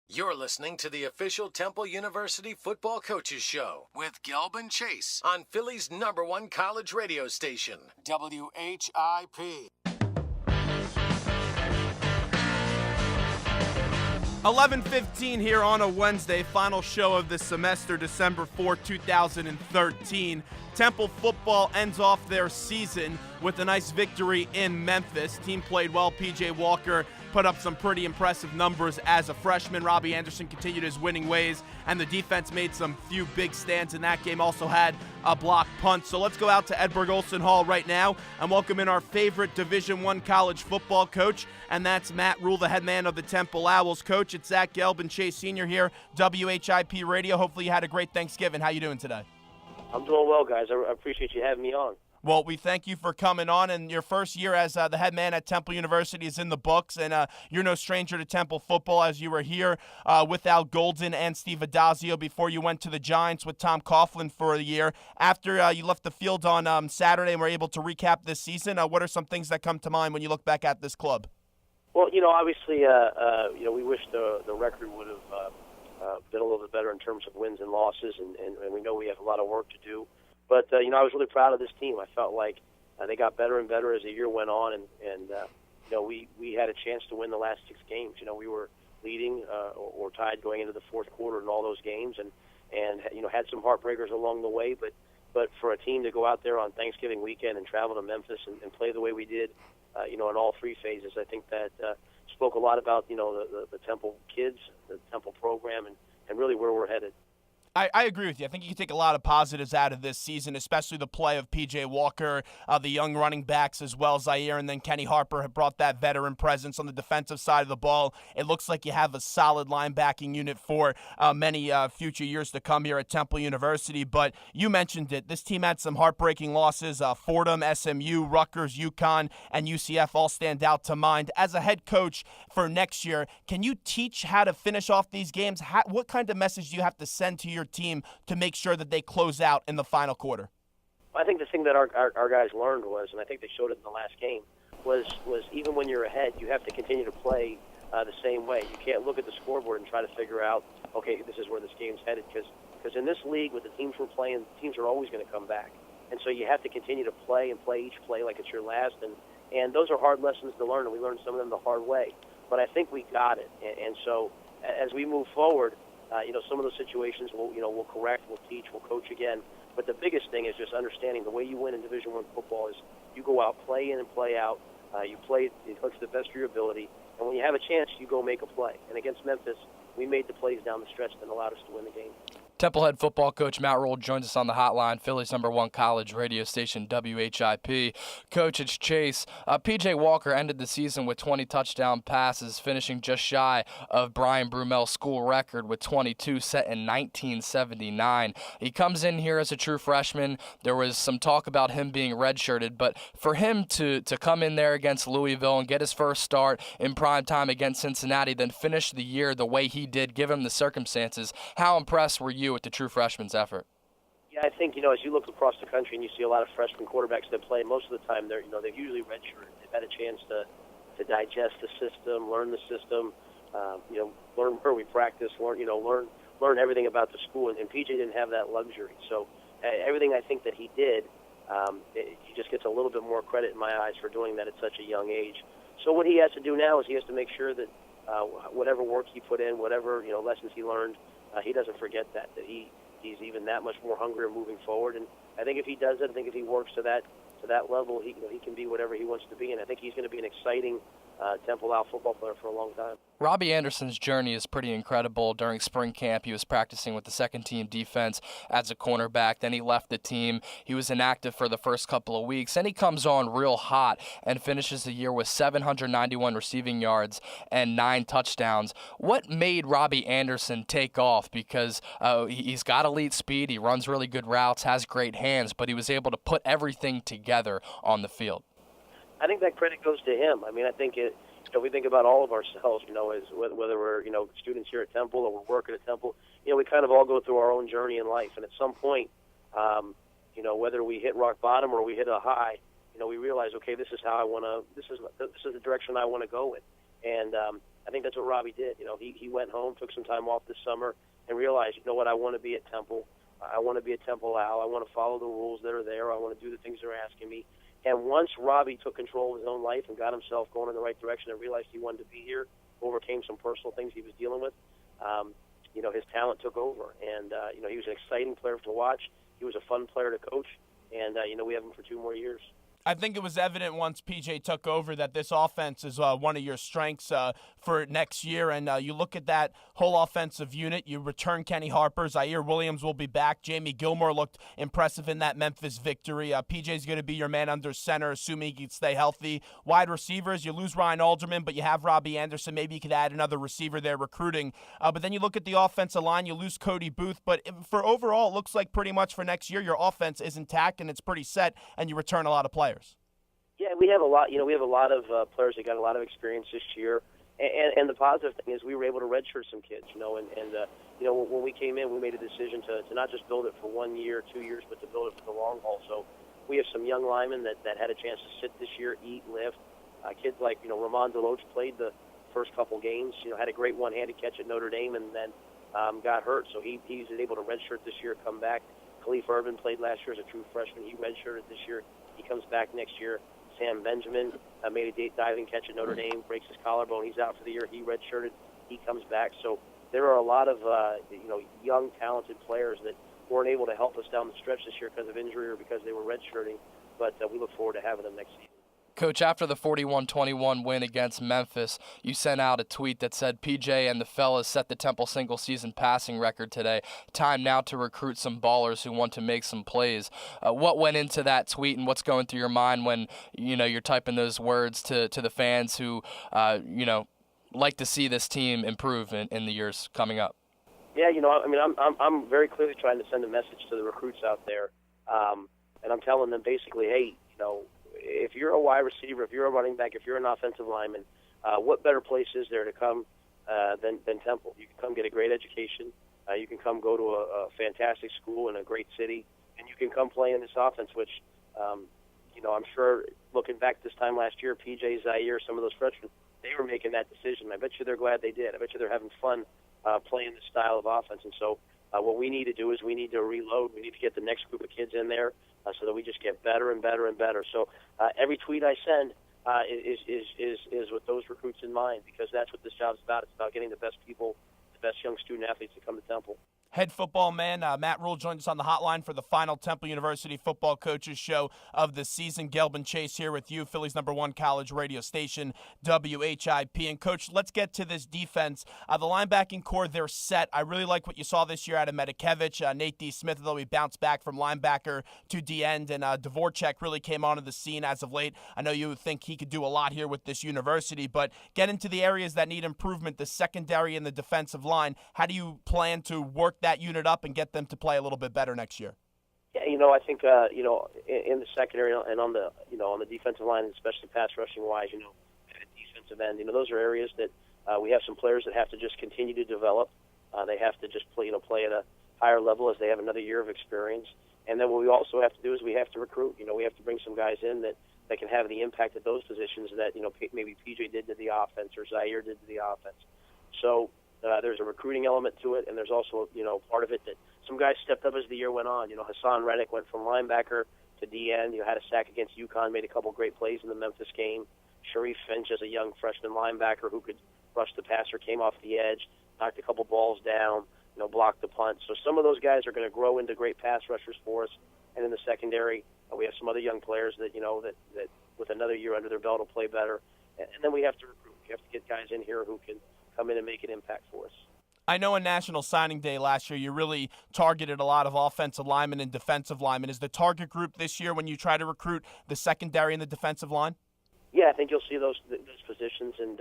You're listening to the official Temple University Football Coaches Show with Gelb and Chase on Philly's #1 college radio station, WHIP. 11:15 here on a Wednesday, final show of the semester, December 4, 2013. Temple football ends off their season with a nice victory in Memphis. Team played well. P.J. Walker put up some pretty impressive numbers as a freshman. Robbie Anderson continued his winning ways, and the defense made some few big stands in that game. Also had a block punt. So let's go out to Edberg Olson Hall right now and welcome in our favorite Division I college football coach, and that's Matt Rhule, the head man of the Temple Owls. Coach, it's Zach Gelb and Chase Sr. here, WHIP Radio. Hopefully you had a great Thanksgiving. How you doing today? I'm doing well, guys. I appreciate you having me on. Well, we thank you for coming on, and your first year as the head man at Temple University is in the books, and you're no stranger to Temple football, as you were here with Al Golden and Steve Addazio before you went to the Giants with Tom Coughlin for a year. After you left the field on Saturday and were able to recap this season, what are some things that come to mind when you look back at this club? Well, obviously, we wish the record would have been a little bit better in terms of wins and losses, and we know we have a lot of work to do. But, I was really proud of this team. I felt like they got better and better as the year went on, and we had a chance to win the last 6 games. We were leading or tied going into the fourth quarter in all those games, and had some heartbreakers along the way. But for a team to go out there on Thanksgiving weekend and travel to Memphis and play the way we did, in all 3 phases, I think that spoke a lot about, the Temple kids, the Temple program, and really where we're headed. I agree with you. I think you can take a lot of positives out of this season, especially the play of P.J. Walker, the young running backs as well, Zaire, and then Kenny Harper have brought that veteran presence on the defensive side of the ball. It looks like you have a solid linebacking unit for many future years to come here at Temple University. But you mentioned it. This team had some heartbreaking losses. Fordham, SMU, Rutgers, UConn, and UCF all stand out to mind. As a head coach for next year, can you teach how to finish off these games? What kind of message do you have to send to your team to make sure that they close out in the final quarter? I think the thing that our guys learned was, and I think they showed it in the last game, was even when you're ahead, you have to continue to play the same way. You can't look at the scoreboard and try to figure out, okay, this is where this game's headed, because in this league, with the teams we're playing, teams are always going to come back. And so you have to continue to play and play each play like it's your last, and those are hard lessons to learn, and we learned some of them the hard way. But I think we got it. And so as we move forward, some of those situations we'll correct, we'll teach, we'll coach again. But the biggest thing is just understanding the way you win in Division I football is you go out, play in and play out. You play to the best of your ability. And when you have a chance, you go make a play. And against Memphis, we made the plays down the stretch that allowed us to win the game. Temple head football coach Matt Rhule joins us on the hotline, Philly's #1 college radio station, WHIP. Coach, it's Chase. P.J. Walker ended the season with 20 touchdown passes, finishing just shy of Brian Brumel's school record with 22 set in 1979. He comes in here as a true freshman. There was some talk about him being redshirted, but for him to come in there against Louisville and get his first start in prime time against Cincinnati, then finish the year the way he did, given the circumstances, how impressed were you with the true freshman's effort? Yeah, I think, as you look across the country and you see a lot of freshman quarterbacks that play, most of the time they've usually redshirted. They've had a chance to digest the system, learn the system, learn where we practice, learn everything about the school. And PJ didn't have that luxury. So everything I think that he did, he just gets a little bit more credit in my eyes for doing that at such a young age. So what he has to do now is he has to make sure that whatever work he put in, whatever lessons he learned, he doesn't forget that he's even that much more hungry moving forward. And I think if he does it, I think if he works to that level, he can be whatever he wants to be. And I think he's going to be an exciting Temple Owl football player for a long time. Robbie Anderson's journey is pretty incredible. During spring camp, he was practicing with the second-team defense as a cornerback. Then he left the team. He was inactive for the first couple of weeks. Then he comes on real hot and finishes the year with 791 receiving yards and 9 touchdowns. What made Robbie Anderson take off? Because he's got elite speed, he runs really good routes, has great hands, but he was able to put everything together on the field. I think that credit goes to him. I mean, I think we think about all of ourselves, as whether we're, students here at Temple or we're working at Temple, we kind of all go through our own journey in life. And at some point, whether we hit rock bottom or we hit a high, we realize, okay, this is how I want to, this is the direction I want to go in. And I think that's what Robbie did. He went home, took some time off this summer, and realized, you know what, I want to be at Temple. I want to be a Temple Owl. I want to follow the rules that are there. I want to do the things they're asking me. And once Robbie took control of his own life and got himself going in the right direction and realized he wanted to be here, overcame some personal things he was dealing with, his talent took over. And, he was an exciting player to watch. He was a fun player to coach. And, we have him for 2 more years. I think it was evident once PJ took over that this offense is one of your strengths for next year. And you look at that whole offensive unit. You return Kenny Harper. Zaire Williams will be back. Jamie Gilmore looked impressive in that Memphis victory. PJ's going to be your man under center, assuming he can stay healthy. Wide receivers, you lose Ryan Alderman, but you have Robbie Anderson. Maybe you could add another receiver there recruiting. But then you look at the offensive line. You lose Cody Booth. But for overall, it looks like pretty much for next year, your offense is intact and it's pretty set, and you return a lot of players. Yeah, we have a lot. We have a lot of players that got a lot of experience this year, and the positive thing is we were able to redshirt some kids. When we came in, we made a decision to not just build it for 1 year, 2 years, but to build it for the long haul. So we have some young linemen that had a chance to sit this year, eat, lift. Kids like Ramon Deloach played the first couple games. Had a great one-handed catch at Notre Dame, and then got hurt. So he's able to redshirt this year, come back. Khalif Urban played last year as a true freshman. He redshirted this year. He comes back next year. Sam Benjamin made a diving catch at Notre Dame, breaks his collarbone. He's out for the year. He redshirted. He comes back. So there are a lot of young, talented players that weren't able to help us down the stretch this year because of injury or because they were redshirting. But we look forward to having them next season. Coach, after the 41-21 win against Memphis, you sent out a tweet that said, PJ and the fellas set the Temple single-season passing record today. Time now to recruit some ballers who want to make some plays. What went into that tweet, and what's going through your mind when you're typing those words to the fans who like to see this team improve in the years coming up? Yeah, I'm very clearly trying to send a message to the recruits out there, and I'm telling them basically, hey, if you're a wide receiver, if you're a running back, if you're an offensive lineman, what better place is there to come than Temple? You can come get a great education. You can come go to a fantastic school in a great city, and you can come play in this offense, which, I'm sure looking back this time last year, PJ, Zaire, some of those freshmen, they were making that decision. I bet you they're glad they did. I bet you they're having fun playing this style of offense. And so what we need to do is we need to reload. We need to get the next group of kids in there so that we just get better and better and better. So every tweet I send is with those recruits in mind, because that's what this job is about. It's about getting the best people, the best young student athletes to come to Temple. Head football man Matt Rhule joins us on the hotline for the final Temple University football coaches show of the season. Gelb and Chase here with you, Philly's #1 college radio station, WHIP. And, Coach, let's get to this defense. The linebacking core, they're set. I really like what you saw this year out of Medikevich. Nate D. Smith, though, he bounced back from linebacker to D-end. And Dvorak really came onto the scene as of late. I know you think he could do a lot here with this university, but get into the areas that need improvement, the secondary and the defensive line. How do you plan to work that unit up and get them to play a little bit better next year? Yeah, I think in the secondary and on the on the defensive line, especially pass rushing wise, at defensive end, those are areas that we have some players that have to just continue to develop. They have to just play at a higher level as they have another year of experience. And then what we also have to do is we have to recruit. We have to bring some guys in that can have the impact at those positions that maybe PJ did to the offense or Zaire did to the offense. So there's a recruiting element to it, and there's also, part of it that some guys stepped up as the year went on. Hassan Reddick went from linebacker to D-end. Had a sack against UConn, made a couple great plays in the Memphis game. Sharif Finch as a young freshman linebacker who could rush the passer, came off the edge, knocked a couple balls down, blocked the punt. So some of those guys are going to grow into great pass rushers for us. And in the secondary, we have some other young players that, that with another year under their belt will play better. And then we have to recruit. We have to get guys in here who can come in and make an impact for us. I know on National Signing Day last year, you really targeted a lot of offensive linemen and defensive linemen. Is the target group this year when you try to recruit the secondary and the defensive line? Yeah, I think you'll see those positions. And,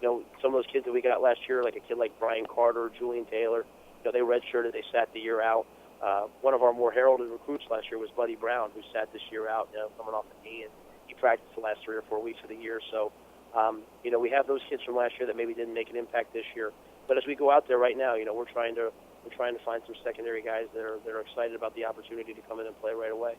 some of those kids that we got last year, like a kid like Brian Carter, Julian Taylor, they redshirted, they sat the year out. One of our more heralded recruits last year was Buddy Brown, who sat this year out, coming off the knee, and he practiced the last 3 or 4 weeks of the year. So, we have those kids from last year that maybe didn't make an impact this year. But as we go out there right now, we're trying to find some secondary guys that are excited about the opportunity to come in and play right away.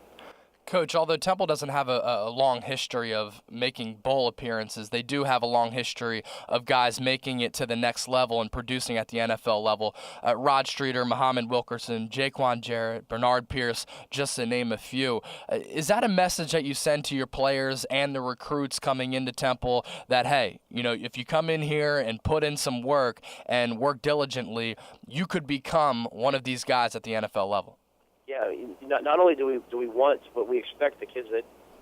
Coach, although Temple doesn't have a long history of making bowl appearances, they do have a long history of guys making it to the next level and producing at the NFL level. Rod Streeter, Muhammad Wilkerson, Jaquan Jarrett, Bernard Pierce, just to name a few. Is that a message that you send to your players and the recruits coming into Temple that, hey, if you come in here and put in some work and work diligently, you could become one of these guys at the NFL level? Yeah, not only do we want, but we expect the kids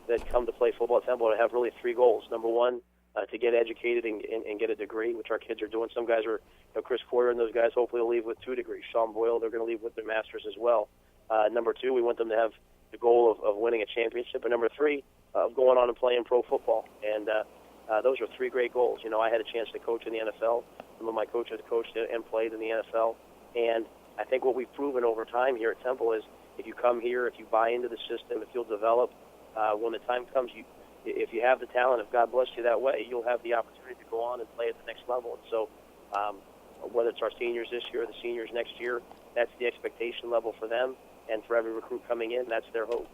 that come to play football at Temple to have really three goals. Number one, to get educated and get a degree, which our kids are doing. Some guys are, Chris Porter and those guys hopefully will leave with 2 degrees. Sean Boyle, they're going to leave with their masters as well. Number two, we want them to have the goal of winning a championship. And number three, of going on and playing pro football. And those are 3 great goals. I had a chance to coach in the NFL. Some of my coaches coached and played in the NFL. And I think what we've proven over time here at Temple is if you come here, if you buy into the system, if you'll develop, when the time comes, if you have the talent, if God bless you that way, you'll have the opportunity to go on and play at the next level. And so whether it's our seniors this year or the seniors next year, that's the expectation level for them. And for every recruit coming in, that's their hope.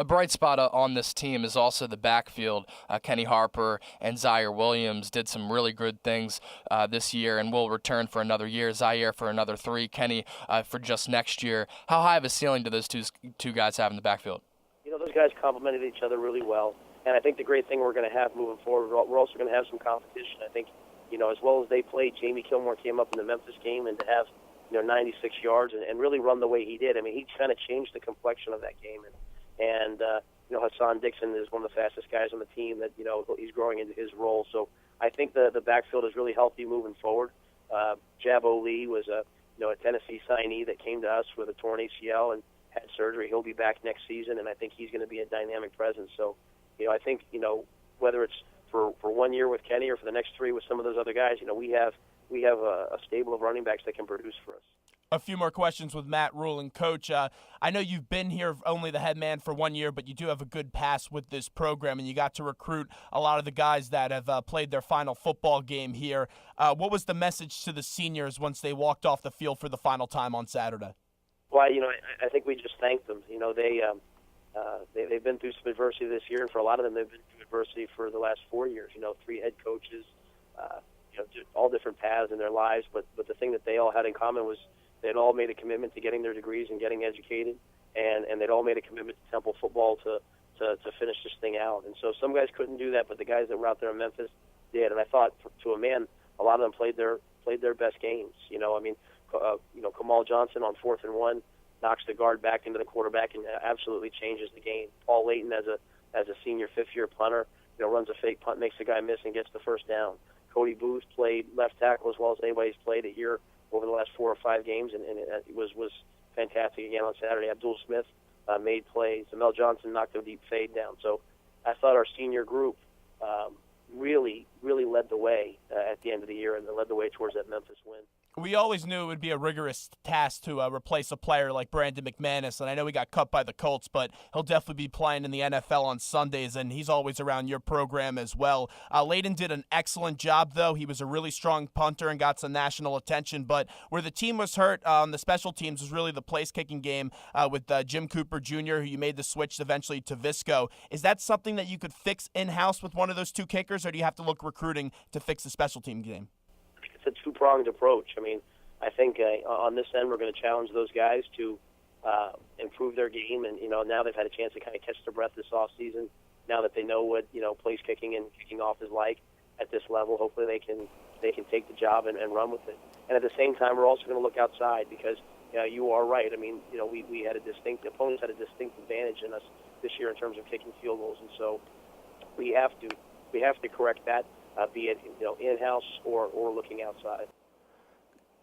A bright spot on this team is also the backfield. Kenny Harper and Zaire Williams did some really good things this year and will return for another year. Zaire for another 3, Kenny for just next year. How high of a ceiling do those two guys have in the backfield? Those guys complemented each other really well. And I think the great thing we're going to have moving forward, we're also going to have some competition. I think, as well as they played, Jamie Kilmore came up in the Memphis game, and to have 96 yards and really run the way he did. I mean, he kind of changed the complexion of that game. And Hassan Dixon is one of the fastest guys on the team that, he's growing into his role. So I think the backfield is really healthy moving forward. Jabo Lee was a Tennessee signee that came to us with a torn ACL and had surgery. He'll be back next season, and I think he's going to be a dynamic presence. So, I think, whether it's for 1 year with Kenny or for the next 3 with some of those other guys, we have a stable of running backs that can produce for us. A few more questions with Matt Rhule. And Coach, I know you've been here only the head man for 1 year, but you do have a good pass with this program, and you got to recruit a lot of the guys that have played their final football game here. What was the message to the seniors once they walked off the field for the final time on Saturday? Well, I think we just thanked them. They've been through some adversity this year, and for a lot of them, they've been through adversity for the last 4 years. 3 head coaches, all different paths in their lives, but the thing that they all had in common was they'd all made a commitment to getting their degrees and getting educated, and they'd all made a commitment to Temple football to finish this thing out. And so some guys couldn't do that, but the guys that were out there in Memphis did. And I thought, to a man, a lot of them played their best games. Kamal Johnson on 4th and 1 knocks the guard back into the quarterback and absolutely changes the game. Paul Layton, as a senior 5th-year punter, runs a fake punt, makes the guy miss, and gets the first down. Cody Booth played left tackle as well as anybody's played it here over the last 4 or 5 games, and it was fantastic again on Saturday. Abdul Smith made plays. Mel Johnson knocked a deep fade down. So I thought our senior group really led the way at the end of the year, and they led the way towards that Memphis win. We always knew it would be a rigorous task to replace a player like Brandon McManus, and I know he got cut by the Colts, but he'll definitely be playing in the NFL on Sundays, and he's always around your program as well. Layden did an excellent job, though. He was a really strong punter and got some national attention, but where the team was hurt on the special teams was really the place-kicking game with Jim Cooper Jr., who you made the switch eventually to Visco. Is that something that you could fix in-house with one of those 2 kickers, or do you have to look recruiting to fix the special team game? It's a 2-pronged approach. I mean, I think on this end we're going to challenge those guys to improve their game, and now they've had a chance to kind of catch their breath this off season. Now that they know what place kicking and kicking off is like at this level, hopefully they can take the job and run with it. And at the same time, we're also going to look outside because you are right. I mean, we had opponents had a distinct advantage in us this year in terms of kicking field goals, and so we have to correct that. Be it in-house or looking outside.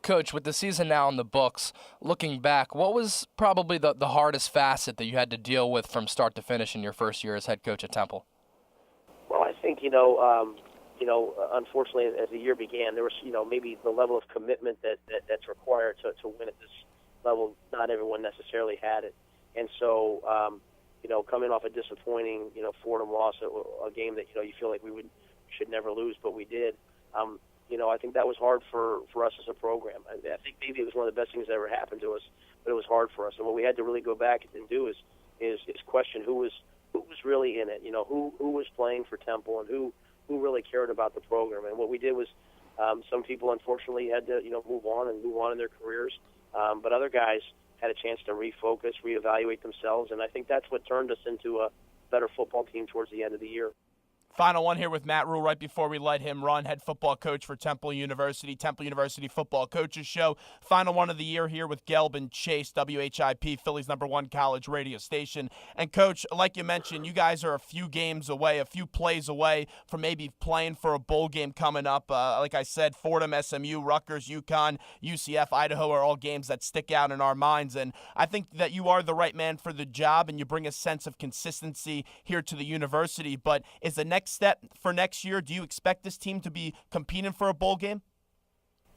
Coach, with the season now in the books, looking back, what was probably the hardest facet that you had to deal with from start to finish in your first year as head coach at Temple? Well, I think unfortunately, as the year began, there was maybe the level of commitment that's required to win at this level. Not everyone necessarily had it, and so coming off a disappointing Fordham loss, a game that you feel like we should never lose, but we did. I think that was hard for us as a program. I think maybe it was one of the best things that ever happened to us, but it was hard for us. And what we had to really go back and do is question who was really in it. Who was playing for Temple and who really cared about the program. And what we did was some people unfortunately had to move on in their careers, but other guys had a chance to refocus, reevaluate themselves, and I think that's what turned us into a better football team towards the end of the year. Final one here with Matt Rhule right before we let him run, head football coach for Temple University Football Coaches Show. Final one of the year here with Gelb and Chase, WHIP, Philly's #1 college radio station. And, Coach, like you mentioned, you guys are a few games away, a few plays away from maybe playing for a bowl game coming up. Like I said, Fordham, SMU, Rutgers, UConn, UCF, Idaho are all games that stick out in our minds. And I think that you are the right man for the job, and you bring a sense of consistency here to the university. But is the next step for next year, do you expect this team to be competing for a bowl game?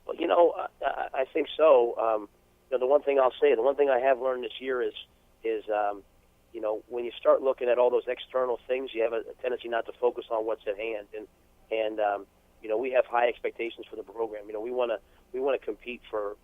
Well, I think so. The one thing I'll say, the one thing I have learned this year is when you start looking at all those external things, you have a tendency not to focus on what's at hand. And we have high expectations for the program. We want to compete for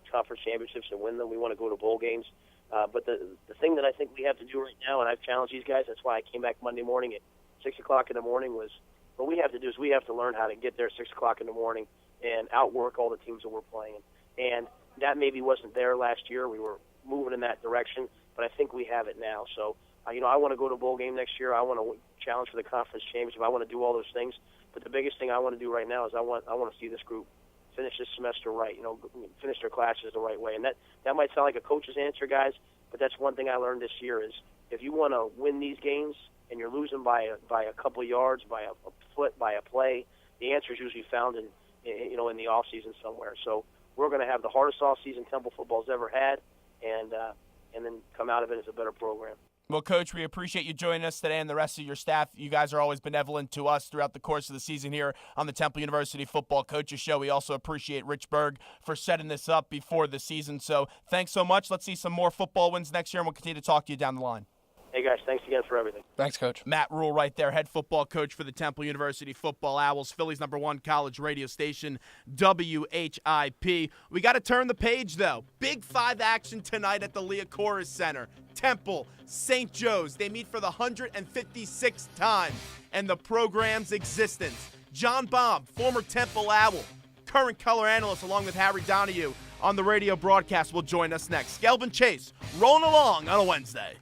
conference championships and win them. We want to go to bowl games. But the thing that I think we have to do right now, and I've challenged these guys, that's why I came back Monday morning at 6 o'clock in the morning, was what we have to do is we have to learn how to get there at 6 o'clock in the morning and outwork all the teams that we're playing. And that maybe wasn't there last year. We were moving in that direction, but I think we have it now. So, I want to go to a bowl game next year. I want to challenge for the conference championship. I want to do all those things. But the biggest thing I want to do right now is I want to see this group finish this semester right, finish their classes the right way. And that might sound like a coach's answer, guys, but that's one thing I learned this year is if you want to win these games, and you're losing by a couple of yards, by a foot, by a play, the answer is usually found in the off season somewhere. So we're going to have the hardest off season Temple football's ever had, and then come out of it as a better program. Well, Coach, we appreciate you joining us today and the rest of your staff. You guys are always benevolent to us throughout the course of the season here on the Temple University Football Coaches Show. We also appreciate Rich Berg for setting this up before the season. So thanks so much. Let's see some more football wins next year, and we'll continue to talk to you down the line. Hey, guys, thanks again for everything. Thanks, Coach. Matt Rhule right there, head football coach for the Temple University Football Owls, Philly's #1 college radio station, WHIP. We got to turn the page, though. Big 5 action tonight at the Liacouras Center. Temple, St. Joe's, they meet for the 156th time in the program's existence. John Baum, former Temple Owl, current color analyst, along with Harry Donahue on the radio broadcast, will join us next. Gelb and Chase rolling along on a Wednesday.